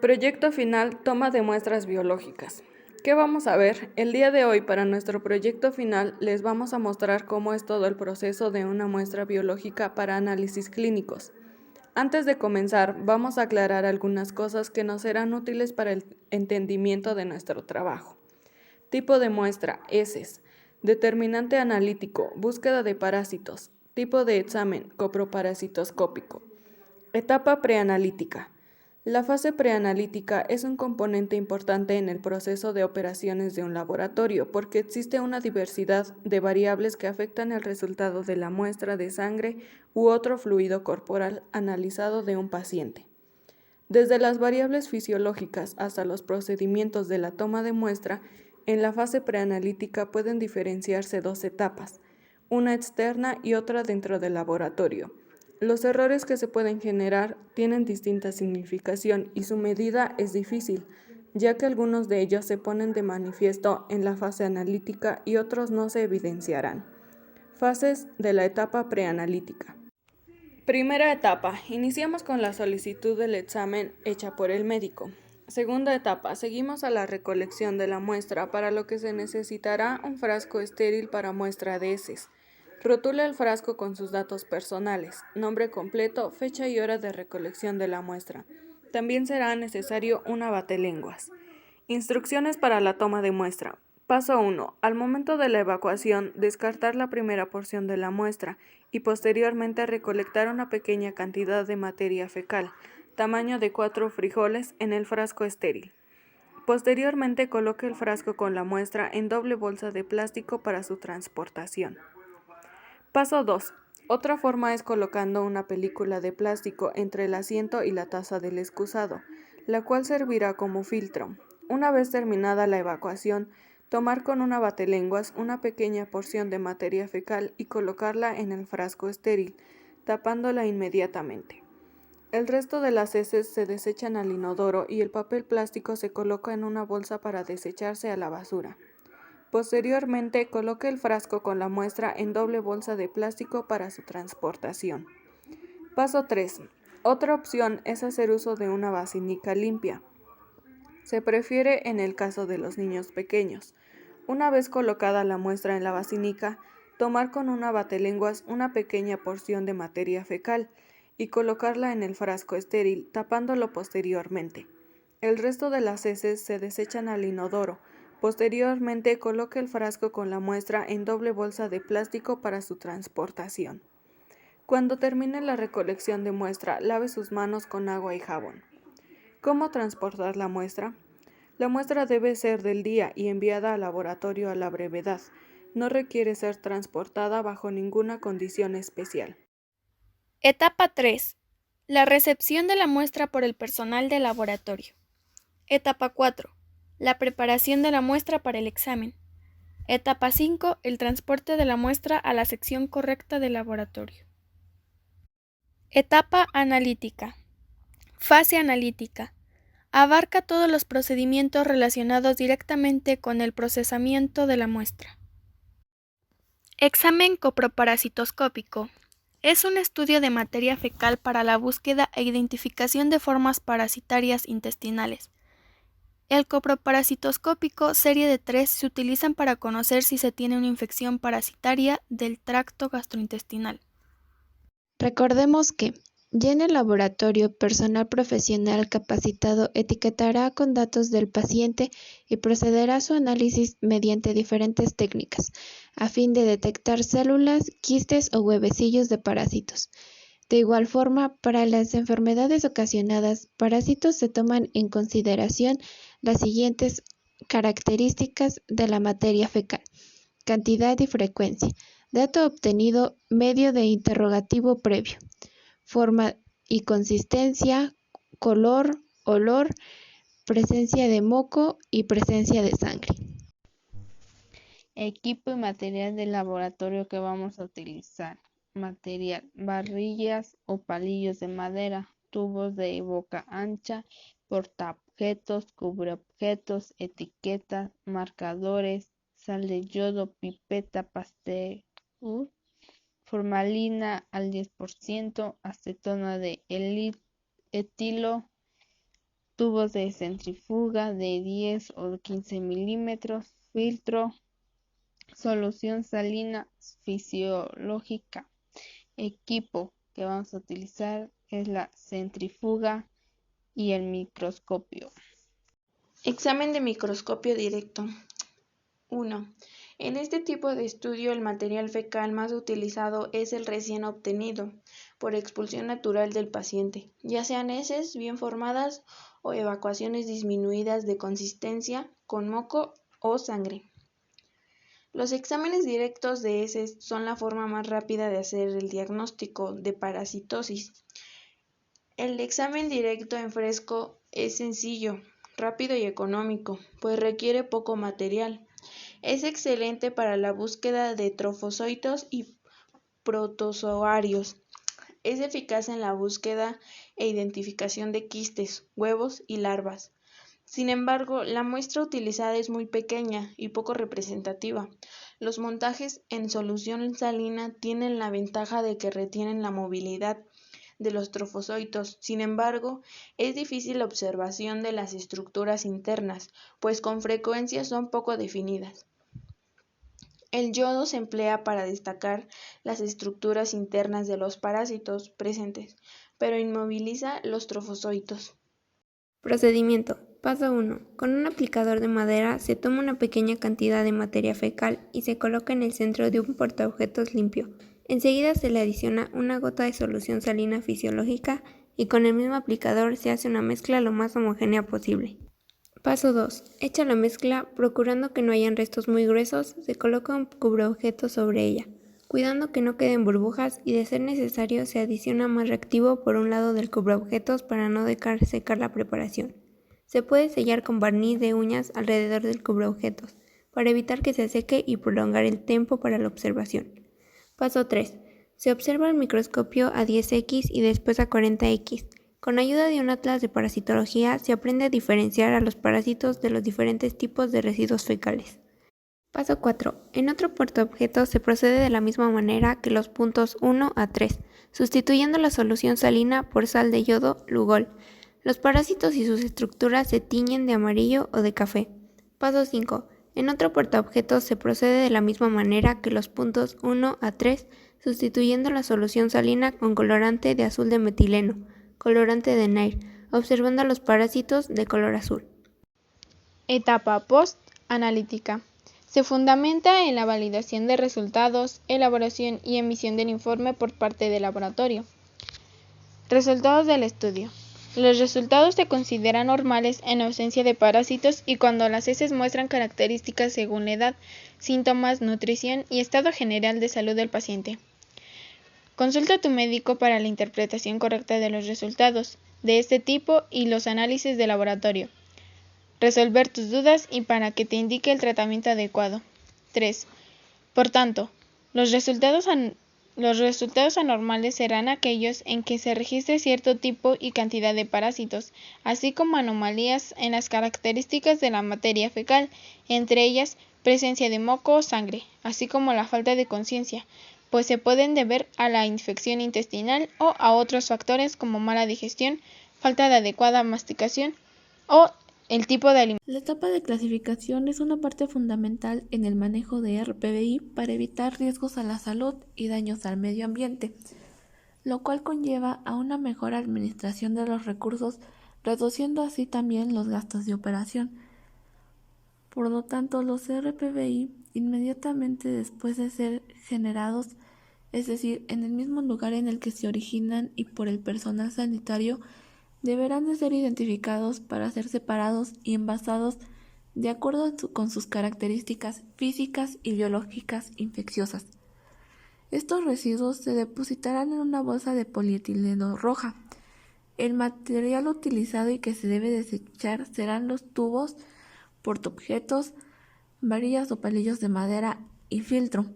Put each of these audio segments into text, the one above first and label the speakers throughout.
Speaker 1: Proyecto final, toma de muestras biológicas. ¿Qué vamos a ver? El día de hoy para nuestro proyecto final les vamos a mostrar cómo es todo el proceso de una muestra biológica para análisis clínicos. Antes de comenzar, vamos a aclarar algunas cosas que nos serán útiles para el entendimiento de nuestro trabajo. Tipo de muestra, heces. Determinante analítico, búsqueda de parásitos. Tipo de examen, coproparasitoscópico. Etapa preanalítica. La fase preanalítica es un componente importante en el proceso de operaciones de un laboratorio porque existe una diversidad de variables que afectan el resultado de la muestra de sangre u otro fluido corporal analizado de un paciente. Desde las variables fisiológicas hasta los procedimientos de la toma de muestra, en la fase preanalítica pueden diferenciarse dos etapas, una externa y otra dentro del laboratorio. Los errores que se pueden generar tienen distinta significación y su medida es difícil, ya que algunos de ellos se ponen de manifiesto en la fase analítica y otros no se evidenciarán. Fases de la etapa preanalítica. Primera etapa. Iniciamos con la solicitud del examen hecha por el médico. Segunda etapa. Seguimos a la recolección de la muestra, para lo que se necesitará un frasco estéril para muestra de heces. Rotula el frasco con sus datos personales, nombre completo, fecha y hora de recolección de la muestra. También será necesario una batelenguas. Instrucciones para la toma de muestra. Paso 1. Al momento de la evacuación, descartar la primera porción de la muestra y posteriormente recolectar una pequeña cantidad de materia fecal, tamaño de 4 frijoles, en el frasco estéril. Posteriormente coloque el frasco con la muestra en doble bolsa de plástico para su transportación. Paso 2. Otra forma es colocando una película de plástico entre el asiento y la taza del excusado, la cual servirá como filtro. Una vez terminada la evacuación, tomar con una batelenguas una pequeña porción de materia fecal y colocarla en el frasco estéril, tapándola inmediatamente. El resto de las heces se desechan al inodoro y el papel plástico se coloca en una bolsa para desecharse a la basura. Posteriormente, coloque el frasco con la muestra en doble bolsa de plástico para su transportación. Paso 3. Otra opción es hacer uso de una vacinica limpia. Se prefiere en el caso de los niños pequeños. Una vez colocada la muestra en la vacinica, tomar con una batelenguas una pequeña porción de materia fecal y colocarla en el frasco estéril, tapándolo posteriormente. El resto de las heces se desechan al inodoro. Posteriormente, coloque el frasco con la muestra en doble bolsa de plástico para su transportación. Cuando termine la recolección de muestra, lave sus manos con agua y jabón. ¿Cómo transportar la muestra? La muestra debe ser del día y enviada al laboratorio a la brevedad. No requiere ser transportada bajo ninguna condición especial.
Speaker 2: Etapa 3. La recepción de la muestra por el personal del laboratorio. Etapa 4. La preparación de la muestra para el examen. Etapa 5. El transporte de la muestra a la sección correcta del laboratorio. Etapa analítica. Fase analítica. Abarca todos los procedimientos relacionados directamente con el procesamiento de la muestra. Examen coproparasitoscópico. Es un estudio de materia fecal para la búsqueda e identificación de formas parasitarias intestinales. El coproparasitoscópico serie de 3 se utilizan para conocer si se tiene una infección parasitaria del tracto gastrointestinal.
Speaker 3: Recordemos que, ya en el laboratorio, personal profesional capacitado etiquetará con datos del paciente y procederá a su análisis mediante diferentes técnicas, a fin de detectar células, quistes o huevecillos de parásitos. De igual forma, para las enfermedades ocasionadas, parásitos se toman en consideración las siguientes características de la materia fecal: cantidad y frecuencia, dato obtenido medio de interrogativo previo, forma y consistencia, color, olor, presencia de moco y presencia de sangre.
Speaker 4: Equipo y material del laboratorio que vamos a utilizar. Material: barrillas o palillos de madera, tubos de boca ancha, portaobjetos, cubreobjetos, etiquetas, marcadores, sal de yodo, pipeta, pastel, formalina al 10%, acetona de etilo, tubos de centrifuga de 10 o 15 milímetros, filtro, solución salina fisiológica. Equipo que vamos a utilizar es la centrifuga y el microscopio.
Speaker 3: Examen de microscopio directo. 1. En este tipo de estudio el material fecal más utilizado es el recién obtenido por expulsión natural del paciente, ya sean heces bien formadas o evacuaciones disminuidas de consistencia con moco o sangre. Los exámenes directos de heces son la forma más rápida de hacer el diagnóstico de parasitosis. El examen directo en fresco es sencillo, rápido y económico, pues requiere poco material. Es excelente para la búsqueda de trofozoitos y protozoarios. Es eficaz en la búsqueda e identificación de quistes, huevos y larvas. Sin embargo, la muestra utilizada es muy pequeña y poco representativa. Los montajes en solución salina tienen la ventaja de que retienen la movilidad de los trofozoitos. Sin embargo, es difícil la observación de las estructuras internas, pues con frecuencia son poco definidas. El yodo se emplea para destacar las estructuras internas de los parásitos presentes, pero inmoviliza los trofozoitos.
Speaker 5: Procedimiento. Paso 1. Con un aplicador de madera se toma una pequeña cantidad de materia fecal y se coloca en el centro de un portaobjetos limpio. Enseguida se le adiciona una gota de solución salina fisiológica y con el mismo aplicador se hace una mezcla lo más homogénea posible. Paso 2. Hecha la mezcla, procurando que no hayan restos muy gruesos, se coloca un cubreobjetos sobre ella, cuidando que no queden burbujas y de ser necesario se adiciona más reactivo por un lado del cubreobjetos para no dejar secar la preparación. Se puede sellar con barniz de uñas alrededor del cubreobjetos, para evitar que se seque y prolongar el tiempo para la observación. Paso 3. Se observa el microscopio a 10x y después a 40x. Con ayuda de un atlas de parasitología se aprende a diferenciar a los parásitos de los diferentes tipos de residuos fecales. Paso 4. En otro portaobjetos se procede de la misma manera que los puntos 1 a 3, sustituyendo la solución salina por sal de yodo Lugol. Los parásitos y sus estructuras se tiñen de amarillo o de café. Paso 5. En otro portaobjetos se procede de la misma manera que los puntos 1 a 3, sustituyendo la solución salina con colorante de azul de metileno, colorante de Nair, observando a los parásitos de color azul.
Speaker 6: Etapa post-analítica. Se fundamenta en la validación de resultados, elaboración y emisión del informe por parte del laboratorio. Resultados del estudio. Los resultados se consideran normales en ausencia de parásitos y cuando las heces muestran características según la edad, síntomas, nutrición y estado general de salud del paciente. Consulta a tu médico para la interpretación correcta de los resultados de este tipo y los análisis de laboratorio. Resolver tus dudas y para que te indique el tratamiento adecuado. 3. Por tanto, los resultados anormales serán aquellos en que se registre cierto tipo y cantidad de parásitos, así como anomalías en las características de la materia fecal, entre ellas presencia de moco o sangre, así como la falta de conciencia, pues se pueden deber a la infección intestinal o a otros factores como mala digestión, falta de adecuada masticación o el tipo de alimento.
Speaker 7: La etapa de clasificación es una parte fundamental en el manejo de RPVI para evitar riesgos a la salud y daños al medio ambiente, lo cual conlleva a una mejor administración de los recursos, reduciendo así también los gastos de operación. Por lo tanto, los RPVI, inmediatamente después de ser generados, es decir, en el mismo lugar en el que se originan y por el personal sanitario, deberán de ser identificados para ser separados y envasados de acuerdo con sus características físicas y biológicas infecciosas. Estos residuos se depositarán en una bolsa de polietileno roja. El material utilizado y que se debe desechar serán los tubos, portaobjetos, varillas o palillos de madera y filtro.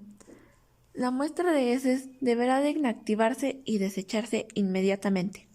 Speaker 7: La muestra de heces deberá de inactivarse y desecharse inmediatamente.